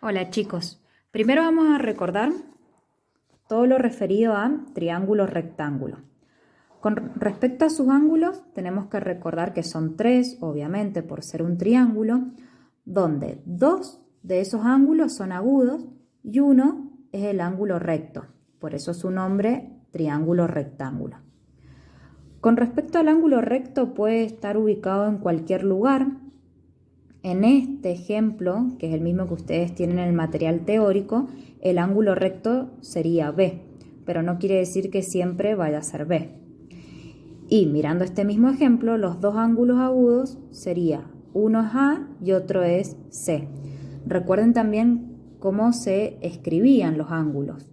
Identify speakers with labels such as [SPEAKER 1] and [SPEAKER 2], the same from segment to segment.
[SPEAKER 1] Hola chicos, primero vamos a recordar todo lo referido a triángulo rectángulo. Con respecto a sus ángulos, tenemos que recordar que son tres, obviamente por ser un triángulo, donde dos de esos ángulos son agudos y uno es el ángulo recto, por eso su nombre triángulo rectángulo. Con respecto al ángulo recto, puede estar ubicado en cualquier lugar. En este ejemplo, que es el mismo que ustedes tienen en el material teórico, el ángulo recto sería B, pero no quiere decir que siempre vaya a ser B. Y mirando este mismo ejemplo, los dos ángulos agudos sería uno es A y otro es C. Recuerden también cómo se escribían los ángulos.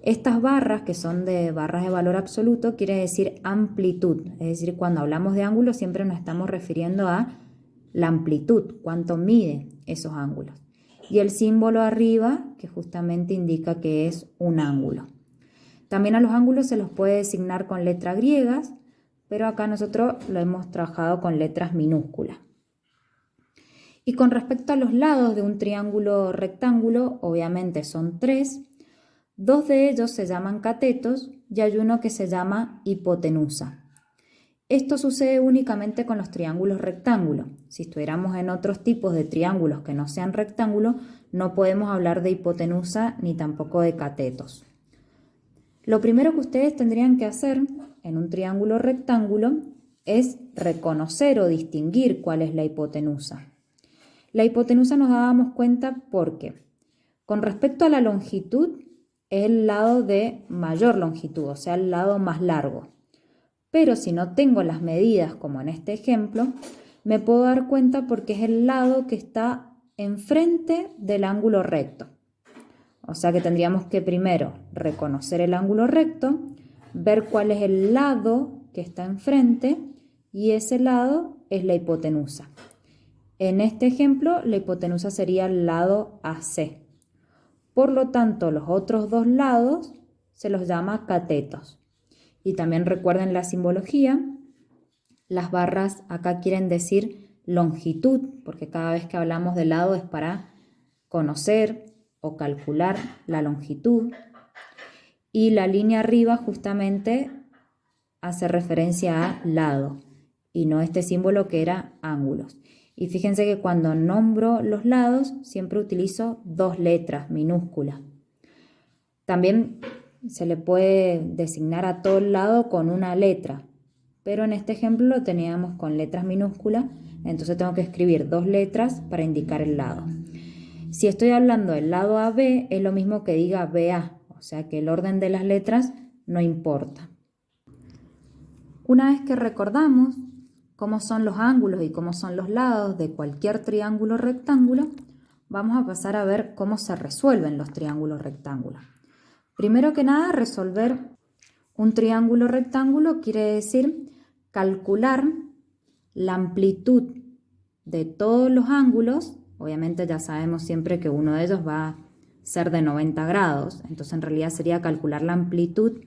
[SPEAKER 1] Estas barras, que son de barras de valor absoluto, quiere decir amplitud. Es decir, cuando hablamos de ángulos siempre nos estamos refiriendo a la amplitud, cuánto mide esos ángulos. Y el símbolo arriba, que justamente indica que es un ángulo. También a los ángulos se los puede designar con letras griegas, pero acá nosotros lo hemos trabajado con letras minúsculas. Y con respecto a los lados de un triángulo rectángulo, obviamente son tres. Dos de ellos se llaman catetos y hay uno que se llama hipotenusa. Esto sucede únicamente con los triángulos rectángulos. Si estuviéramos en otros tipos de triángulos que no sean rectángulos, no podemos hablar de hipotenusa ni tampoco de catetos. Lo primero que ustedes tendrían que hacer en un triángulo rectángulo es reconocer o distinguir cuál es la hipotenusa. La hipotenusa nos dábamos cuenta porque con respecto a la longitud es el lado de mayor longitud, o sea, el lado más largo. Pero si no tengo las medidas, como en este ejemplo, me puedo dar cuenta porque es el lado que está enfrente del ángulo recto. O sea que tendríamos que primero reconocer el ángulo recto, ver cuál es el lado que está enfrente y ese lado es la hipotenusa. En este ejemplo, la hipotenusa sería el lado AC. Por lo tanto, los otros dos lados se los llama catetos. Y también recuerden la simbología, las barras acá quieren decir longitud, porque cada vez que hablamos de lado es para conocer o calcular la longitud. Y la línea arriba justamente hace referencia a lado y no este símbolo que era ángulos. Y fíjense que cuando nombro los lados siempre utilizo dos letras minúsculas. También se le puede designar a todo el lado con una letra, pero en este ejemplo lo teníamos con letras minúsculas, entonces tengo que escribir dos letras para indicar el lado. Si estoy hablando del lado AB, es lo mismo que diga BA, o sea que el orden de las letras no importa. Una vez que recordamos cómo son los ángulos y cómo son los lados de cualquier triángulo rectángulo, vamos a pasar a ver cómo se resuelven los triángulos rectángulos. Primero que nada, resolver un triángulo rectángulo quiere decir calcular la amplitud de todos los ángulos. Obviamente ya sabemos siempre que uno de ellos va a ser de 90 grados, entonces en realidad sería calcular la amplitud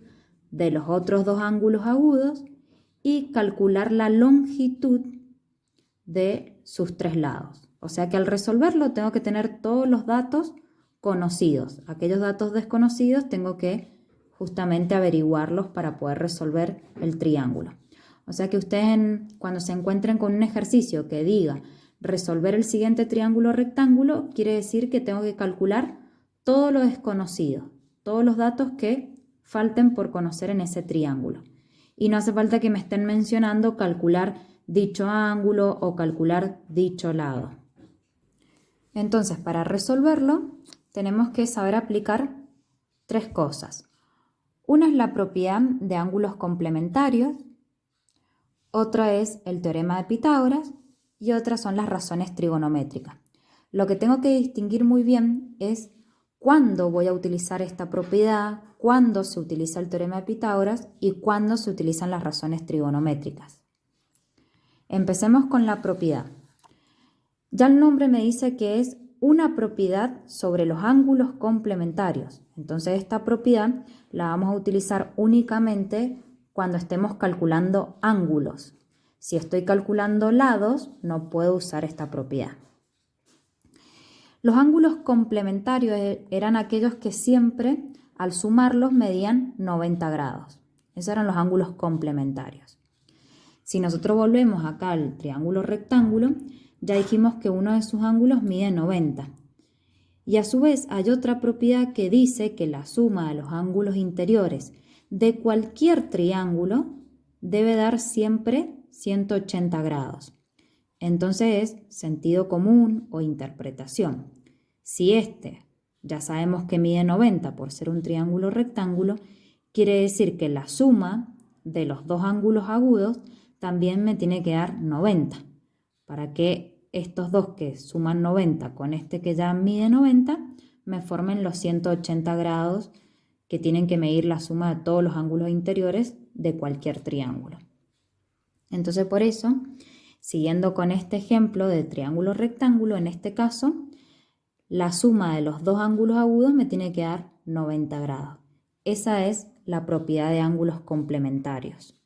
[SPEAKER 1] de los otros dos ángulos agudos y calcular la longitud de sus tres lados. O sea que al resolverlo tengo que tener todos los datos conocidos. Aquellos datos desconocidos tengo que justamente averiguarlos para poder resolver el triángulo. O sea que ustedes cuando se encuentren con un ejercicio que diga resolver el siguiente triángulo rectángulo, quiere decir que tengo que calcular todo lo desconocido, todos los datos que falten por conocer en ese triángulo. Y no hace falta que me estén mencionando calcular dicho ángulo o calcular dicho lado. Entonces, para resolverlo, tenemos que saber aplicar tres cosas. Una es la propiedad de ángulos complementarios, otra es el teorema de Pitágoras y otras son las razones trigonométricas. Lo que tengo que distinguir muy bien es cuándo voy a utilizar esta propiedad, cuándo se utiliza el teorema de Pitágoras y cuándo se utilizan las razones trigonométricas. Empecemos con la propiedad. Ya el nombre me dice que es una propiedad sobre los ángulos complementarios. Entonces esta propiedad la vamos a utilizar únicamente cuando estemos calculando ángulos. Si estoy calculando lados, no puedo usar esta propiedad. Los ángulos complementarios eran aquellos que siempre al sumarlos medían 90 grados. Esos eran los ángulos complementarios. Si nosotros volvemos acá al triángulo rectángulo, ya dijimos que uno de sus ángulos mide 90. Y a su vez hay otra propiedad que dice que la suma de los ángulos interiores de cualquier triángulo debe dar siempre 180 grados. Entonces es sentido común o interpretación. Si este ya sabemos que mide 90 por ser un triángulo rectángulo, quiere decir que la suma de los dos ángulos agudos también me tiene que dar 90. Para que estos dos que suman 90 con este que ya mide 90 me formen los 180 grados que tienen que medir la suma de todos los ángulos interiores de cualquier triángulo. Entonces por eso, siguiendo con este ejemplo de triángulo rectángulo, en este caso, la suma de los dos ángulos agudos me tiene que dar 90 grados. Esa es la propiedad de ángulos complementarios.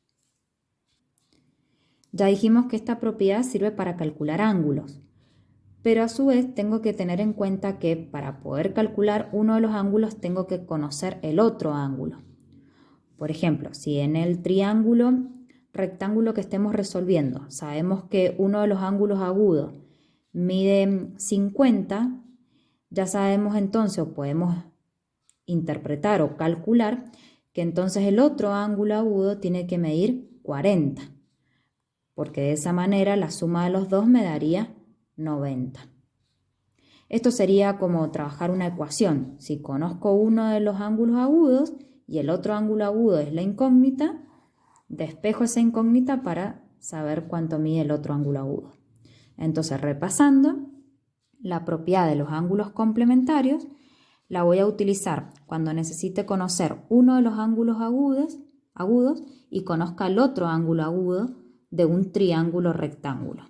[SPEAKER 1] Ya dijimos que esta propiedad sirve para calcular ángulos, pero a su vez tengo que tener en cuenta que para poder calcular uno de los ángulos tengo que conocer el otro ángulo. Por ejemplo, si en el triángulo rectángulo que estemos resolviendo sabemos que uno de los ángulos agudos mide 50, ya sabemos entonces o podemos interpretar o calcular que entonces el otro ángulo agudo tiene que medir 40, porque de esa manera la suma de los dos me daría 90. Esto sería como trabajar una ecuación. Si conozco uno de los ángulos agudos y el otro ángulo agudo es la incógnita, despejo esa incógnita para saber cuánto mide el otro ángulo agudo. Entonces, repasando, la propiedad de los ángulos complementarios la voy a utilizar cuando necesite conocer uno de los ángulos agudos y conozca el otro ángulo agudo de un triángulo rectángulo.